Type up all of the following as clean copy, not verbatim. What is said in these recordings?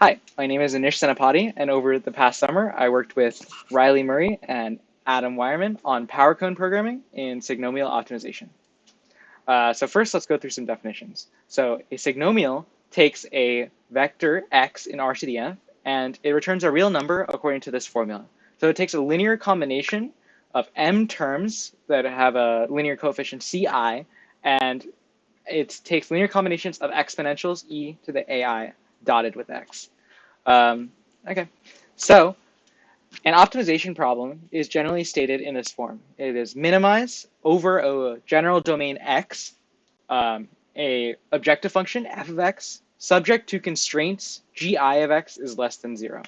Hi, my name is Anish Senapati, and over the past summer, I worked with Riley Murray and Adam Wireman on power cone programming in signomial optimization. So first, let's go through some definitions. So a signomial takes a vector x in R to the n, and it returns a real number according to this formula. So it takes a linear combination of m terms that have a linear coefficient ci, and it takes linear combinations of exponentials e to the ai dotted with x. Okay, so an optimization problem is generally stated in this form. It is minimize over a general domain x, a objective function f of x, subject to constraints gi of x is less than 0.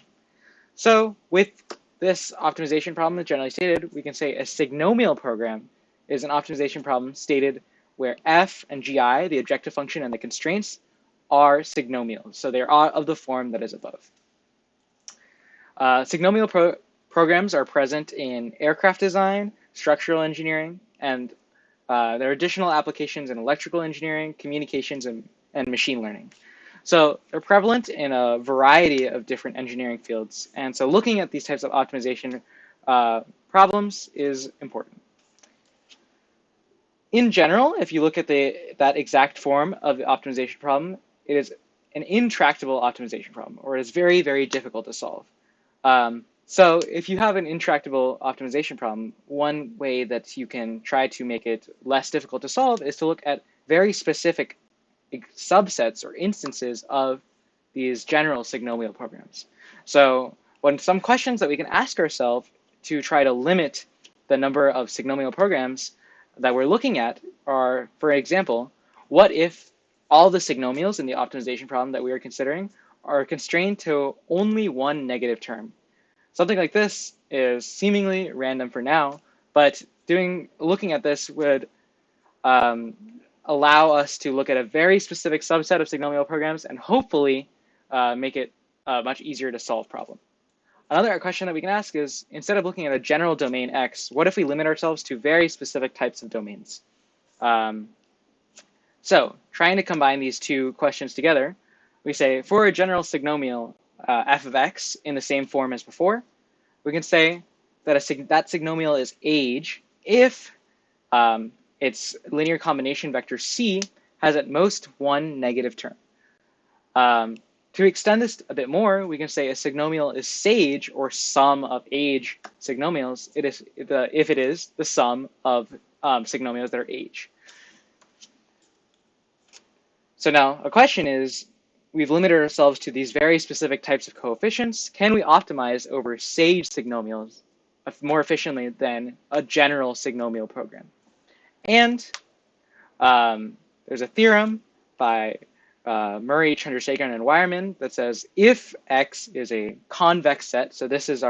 So with this optimization problem that's generally stated, we can say a signomial program is an optimization problem stated where f and gi, the objective function and the constraints, are signomial. So they're of the form that is above. Signomial programs are present in aircraft design, structural engineering, and there are additional applications in electrical engineering, communications, and machine learning. So they're prevalent in a variety of different engineering fields. And so looking at these types of optimization problems is important. In general, if you look at that exact form of the optimization problem, it is an intractable optimization problem, or it is very, very difficult to solve. So if you have an intractable optimization problem, one way that you can try to make it less difficult to solve is to look at very specific subsets or instances of these general signomial programs. So some questions that we can ask ourselves to try to limit the number of signomial programs that we're looking at are, for example, what if all the signomials in the optimization problem that we are considering are constrained to only one negative term? Something like this is seemingly random for now, but looking at this would allow us to look at a very specific subset of signomial programs and hopefully make it a much easier to solve problem. Another question that we can ask is, instead of looking at a general domain X, what if we limit ourselves to very specific types of domains? So trying to combine these two questions together, we say for a general signomial f of x in the same form as before, we can say that that signomial is age if its linear combination vector c has at most one negative term. To extend this a bit more, we can say a signomial is sage, or sum of age signomials, if it is the sum of signomials that are age. So now a question is, we've limited ourselves to these very specific types of coefficients. Can we optimize over sage signomials more efficiently than a general signomial program? And there's a theorem by Murray, Chandrasekharan, and Wireman that says if X is a convex set, so this is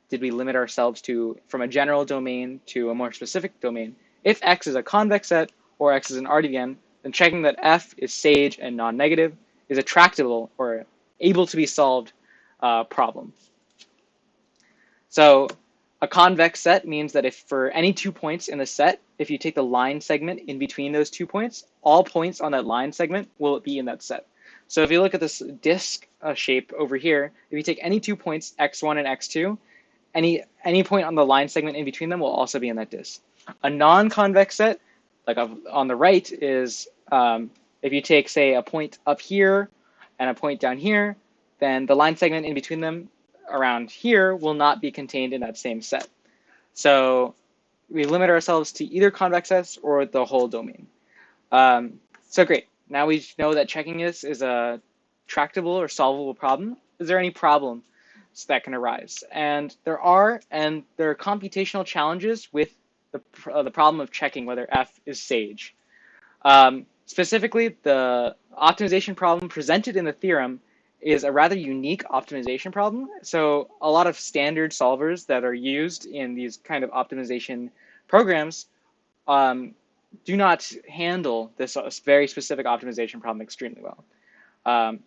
did we limit ourselves from a general domain to a more specific domain? If X is a convex set or X is an RDN, then checking that F is sage and non-negative is a tractable or able to be solved problem. So a convex set means that if for any 2 points in the set, if you take the line segment in between those 2 points, all points on that line segment will be in that set. So if you look at this disk shape over here, if you take any 2 points, x1 and x2, any point on the line segment in between them will also be in that disk. A non-convex set, like on the right, is if you take, say, a point up here and a point down here, then the line segment in between them around here will not be contained in that same set. So we limit ourselves to either convex sets or the whole domain. So great. Now we know that checking this is a tractable or solvable problem. Is there any problem that can arise? And there are computational challenges with the problem of checking whether F is sage. Specifically, the optimization problem presented in the theorem is a rather unique optimization problem. So a lot of standard solvers that are used in these kind of optimization programs do not handle this very specific optimization problem extremely well.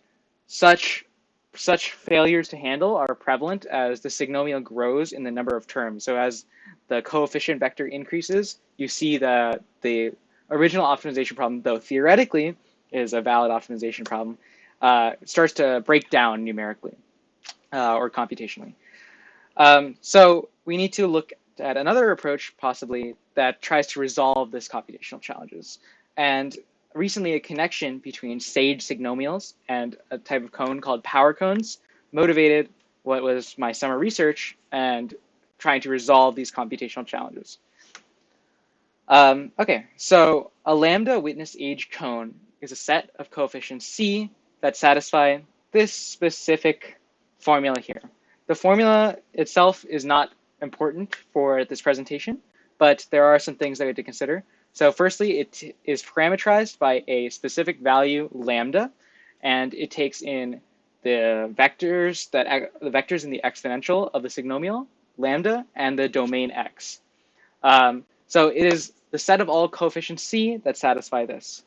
Such failures to handle are prevalent as the signomial grows in the number of terms. So as the coefficient vector increases, you see the original optimization problem, though theoretically is a valid optimization problem, starts to break down numerically or computationally. So we need to look at another approach possibly that tries to resolve this computational challenges. And recently a connection between sage signomials and a type of cone called power cones motivated what was my summer research and trying to resolve these computational challenges. Okay, so a lambda witness age cone is a set of coefficients C that satisfy this specific formula here. The formula itself is not important for this presentation, but there are some things that we have to consider. So firstly, it is parameterized by a specific value lambda, and it takes in the vectors in the exponential of the signomial lambda and the domain x. So it is the set of all coefficients C that satisfy this.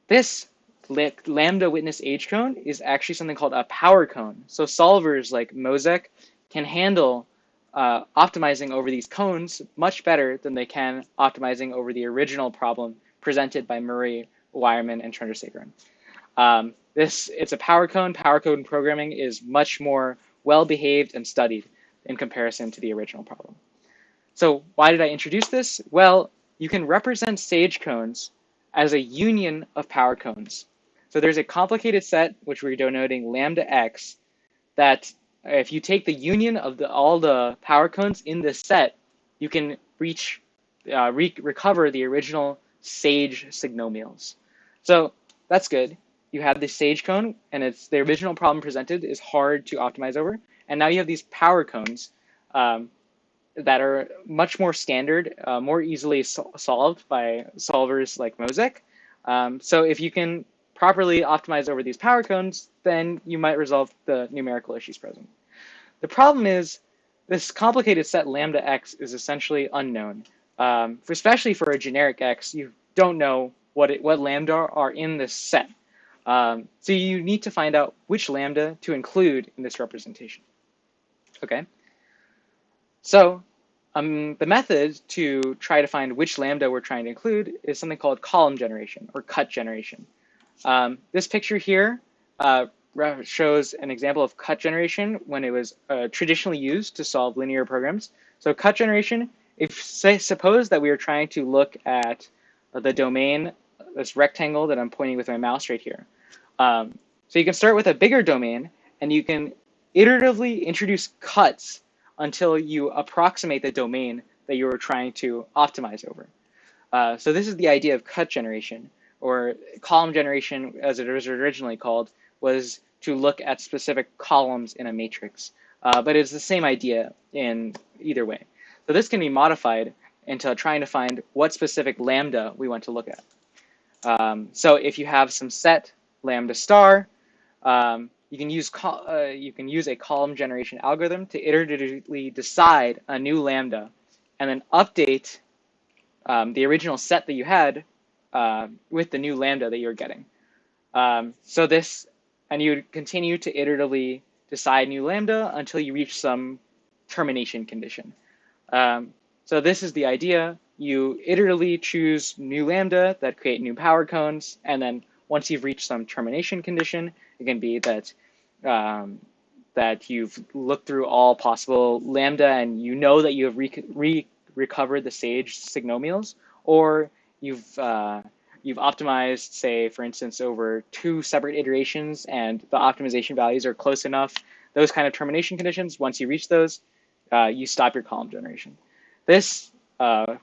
This lambda witness age cone is actually something called a power cone. So solvers like Mosek can handle optimizing over these cones much better than they can optimizing over the original problem presented by Murray, Wireman, and Chandrasekaran. It's a power cone. Power cone programming is much more well behaved and studied in comparison to the original problem. So why did I introduce this? Well, you can represent sage cones as a union of power cones. So there's a complicated set, which we're denoting lambda x, that if you take the union of all the power cones in this set, you can recover the original sage signomials. So that's good. You have this sage cone, and it's the original problem presented is hard to optimize over. And now you have these power cones that are much more standard, more easily solved by solvers like Mosek. So if you can properly optimize over these power cones, then you might resolve the numerical issues present. The problem is this complicated set lambda x is essentially unknown. Especially for a generic x, you don't know what lambda are in this set. So you need to find out which lambda to include in this representation. Okay. So the method to try to find which lambda we're trying to include is something called column generation or cut generation. This picture here shows an example of cut generation when it was traditionally used to solve linear programs. So cut generation, suppose that we are trying to look at the domain, this rectangle that I'm pointing with my mouse right here. So you can start with a bigger domain, and you can iteratively introduce cuts until you approximate the domain that you were trying to optimize over. So this is the idea of cut generation, or column generation, as it was originally called, was to look at specific columns in a matrix. But it's the same idea in either way. So this can be modified into trying to find what specific lambda we want to look at. So if you have some set lambda star, you can use a column generation algorithm to iteratively decide a new lambda, and then update the original set that you had with the new lambda that you're getting. And you continue to iteratively decide new lambda until you reach some termination condition. So this is the idea. You iteratively choose new lambda that create new power cones, and then once you've reached some termination condition, it can be that that you've looked through all possible lambda and you know that you have recovered the sage signomials, or you've optimized, say, for instance, over 2 separate iterations and the optimization values are close enough. Those kind of termination conditions, once you reach those, you stop your column generation. This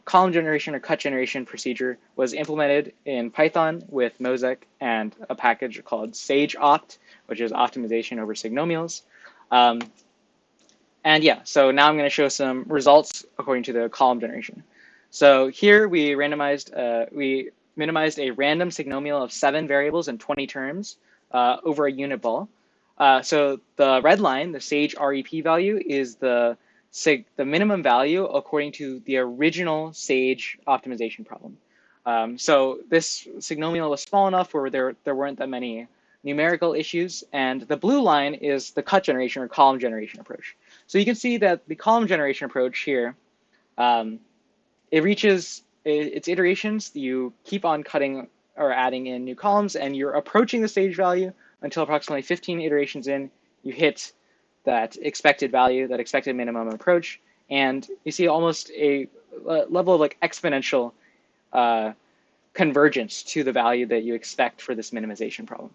column generation or cut generation procedure was implemented in Python with Mosek and a package called SageOpt, which is optimization over signomials. And yeah, so now I'm going to show some results according to the column generation. So here we minimized a random signomial of 7 variables and 20 terms over a unit ball. So the red line, the Sage REP value, is the minimum value according to the original Sage optimization problem. So this signomial was small enough where there weren't that many numerical issues, and the blue line is the cut generation or column generation approach. So you can see that the column generation approach here, it reaches its iterations. You keep on cutting or adding in new columns, and you're approaching the stage value until approximately 15 iterations in, you hit that expected value, that expected minimum approach, and you see almost a level of like exponential convergence to the value that you expect for this minimization problem.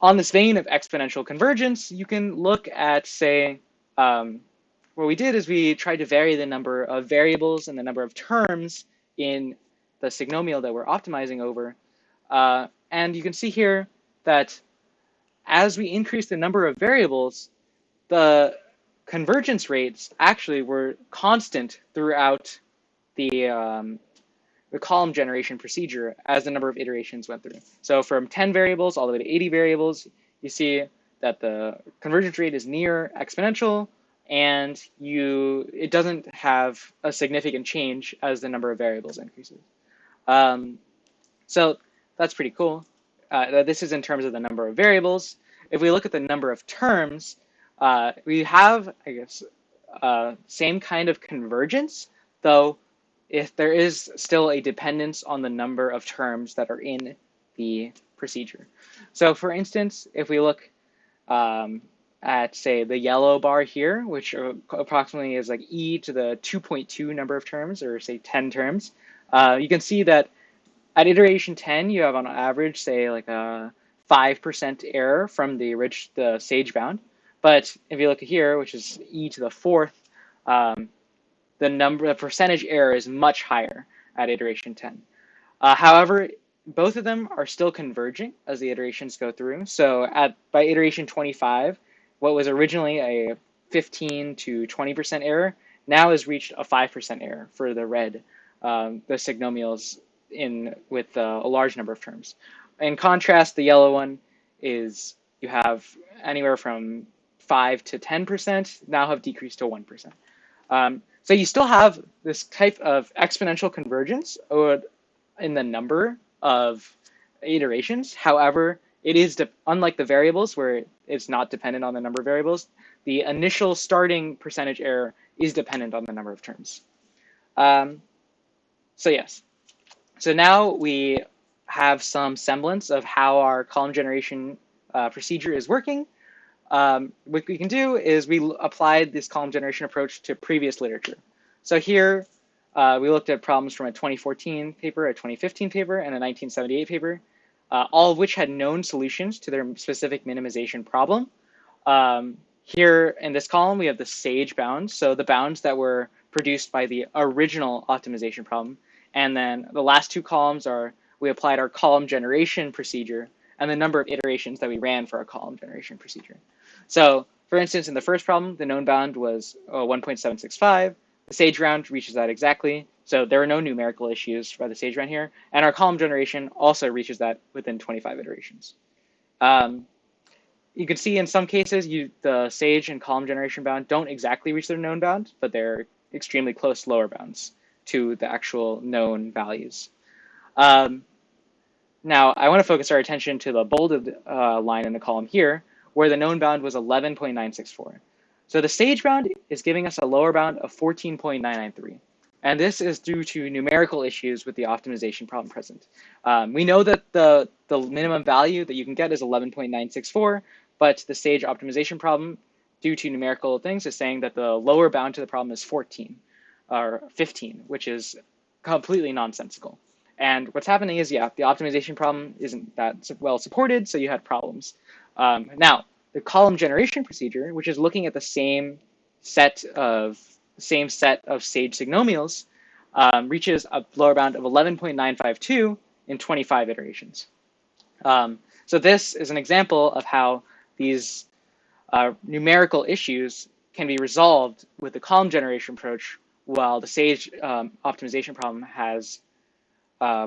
On this vein of exponential convergence, you can look at, say, what we did is we tried to vary the number of variables and the number of terms in the signomial that we're optimizing over. And you can see here that as we increase the number of variables, the convergence rates actually were constant throughout the column generation procedure as the number of iterations went through. So from 10 variables all the way to 80 variables, you see that the convergence rate is near exponential, and it doesn't have a significant change as the number of variables increases. So that's pretty cool. This is in terms of the number of variables. If we look at the number of terms, we have, I guess, same kind of convergence, though if there is still a dependence on the number of terms that are in the procedure. So for instance, if we look at, say, the yellow bar here, which approximately is like e to the 2.2 number of terms, or say 10 terms, you can see that at iteration 10, you have on average, say, like a 5% error from the stage bound. But if you look here, which is e to the 4th, the percentage error is much higher at iteration 10. However, both of them are still converging as the iterations go through. So by iteration 25, what was originally a 15 to 20% error now has reached a 5% error for the red, the signomials with a large number of terms. In contrast, the yellow one is you have anywhere from 5 to 10% now have decreased to 1%. So you still have this type of exponential convergence in the number of iterations. However, it is unlike the variables where it's not dependent on the number of variables. The initial starting percentage error is dependent on the number of terms. So yes. So now we have some semblance of how our column generation procedure is working. What we can do is we applied this column generation approach to previous literature. So here we looked at problems from a 2014 paper, a 2015 paper, and a 1978 paper, all of which had known solutions to their specific minimization problem. Here in this column, we have the sage bounds, so the bounds that were produced by the original optimization problem. And then the last two columns we applied our column generation procedure and the number of iterations that we ran for our column generation procedure. So for instance, in the first problem, the known bound was 1.765. The sage round reaches that exactly. So there are no numerical issues by the sage round here. And our column generation also reaches that within 25 iterations. You can see in some cases, the sage and column generation bound don't exactly reach their known bound, but they're extremely close lower bounds to the actual known values. Now, I want to focus our attention to the bolded line in the column here, where the known bound was 11.964. So the sage bound is giving us a lower bound of 14.993. And this is due to numerical issues with the optimization problem present. We know that the minimum value that you can get is 11.964, but the sage optimization problem, due to numerical things, is saying that the lower bound to the problem is 14 or 15, which is completely nonsensical. And what's happening is, yeah, the optimization problem isn't that well supported, so you had problems. Now, the column generation procedure, which is looking at the same set of sage signomials, reaches a lower bound of 11.952 in 25 iterations. So this is an example of how these numerical issues can be resolved with the column generation approach, while the sage optimization problem has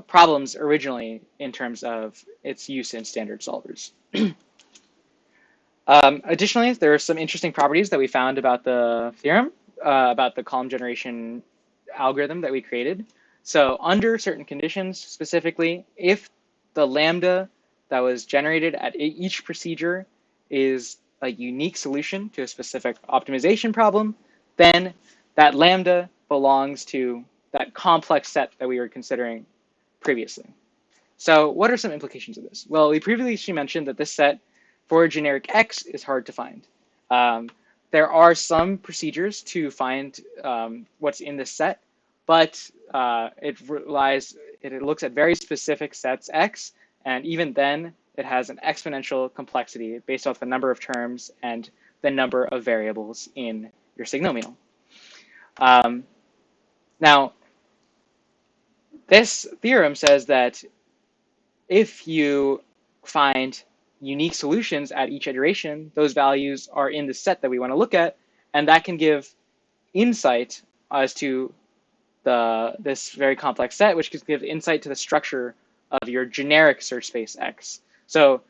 problems originally in terms of its use in standard solvers. Additionally, there are some interesting properties that we found about the theorem, about the column generation algorithm that we created. So under certain conditions, specifically, if the lambda that was generated at each procedure is a unique solution to a specific optimization problem, then that lambda belongs to that complex set that we were considering previously. So what are some implications of this? Well, we previously mentioned that this set for generic X is hard to find. Um, there are some procedures to find what's in this set, but it looks at very specific sets X, and even then it has an exponential complexity based off the number of terms and the number of variables in your signomial. Now, this theorem says that if you find unique solutions at each iteration, those values are in the set that we want to look at, and that can give insight as to this very complex set, which can give insight to the structure of your generic search space X. So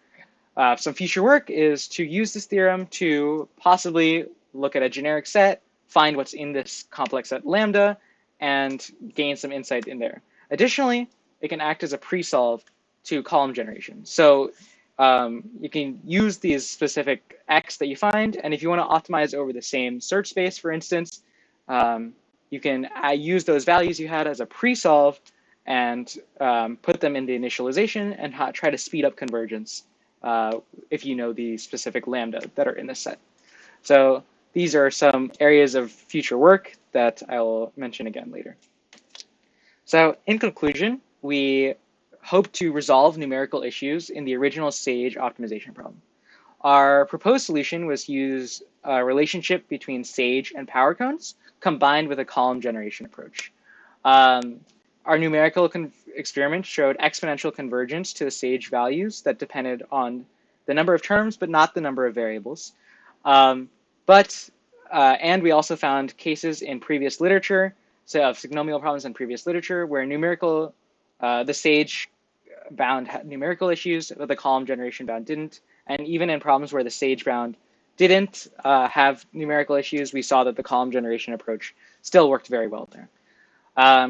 some future work is to use this theorem to possibly look at a generic set, find what's in this complex set lambda, and gain some insight in there. Additionally, it can act as a pre-solve to column generation. So you can use these specific X that you find, and if you want to optimize over the same search space, for instance, you can use those values you had as a pre-solve and put them in the initialization and try to speed up convergence if you know the specific lambda that are in the set. So these are some areas of future work that I will mention again later. So in conclusion, we hope to resolve numerical issues in the original SAGE optimization problem. Our proposed solution was use a relationship between SAGE and power cones combined with a column generation approach. Our numerical experiment showed exponential convergence to the SAGE values that depended on the number of terms, but not the number of variables. And we also found cases in previous literature, so of signomial problems in previous literature, where the SAGE bound had numerical issues, but the column generation bound didn't. And even in problems where the SAGE bound didn't have numerical issues, we saw that the column generation approach still worked very well there.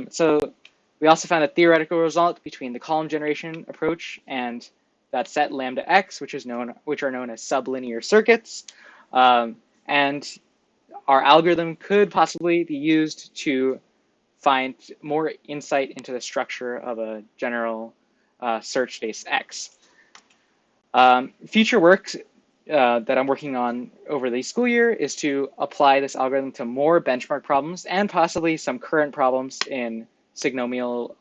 So we also found a theoretical result between the column generation approach and that set lambda x, which are known as sublinear circuits. And our algorithm could possibly be used to find more insight into the structure of a general search space X. Future work that I'm working on over the school year is to apply this algorithm to more benchmark problems and possibly some current problems in signomial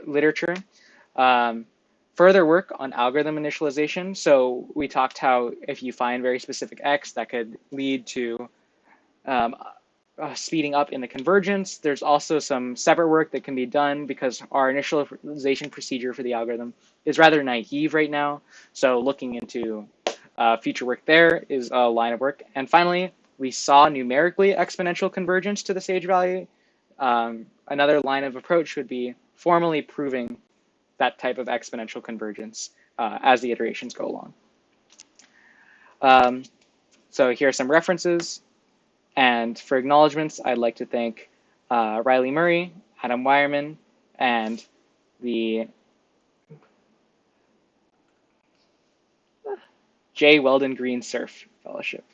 literature. Further work on algorithm initialization. So we talked how if you find very specific X, that could lead to speeding up in the convergence. There's also some separate work that can be done because our initialization procedure for the algorithm is rather naive right now. So looking into future work there is a line of work. And finally, we saw numerically exponential convergence to the SAGE value. Another line of approach would be formally proving that type of exponential convergence as the iterations go along. So here are some references. And for acknowledgements, I'd like to thank Riley Murray, Adam Wireman, and the J. Weldon Green Surf Fellowship.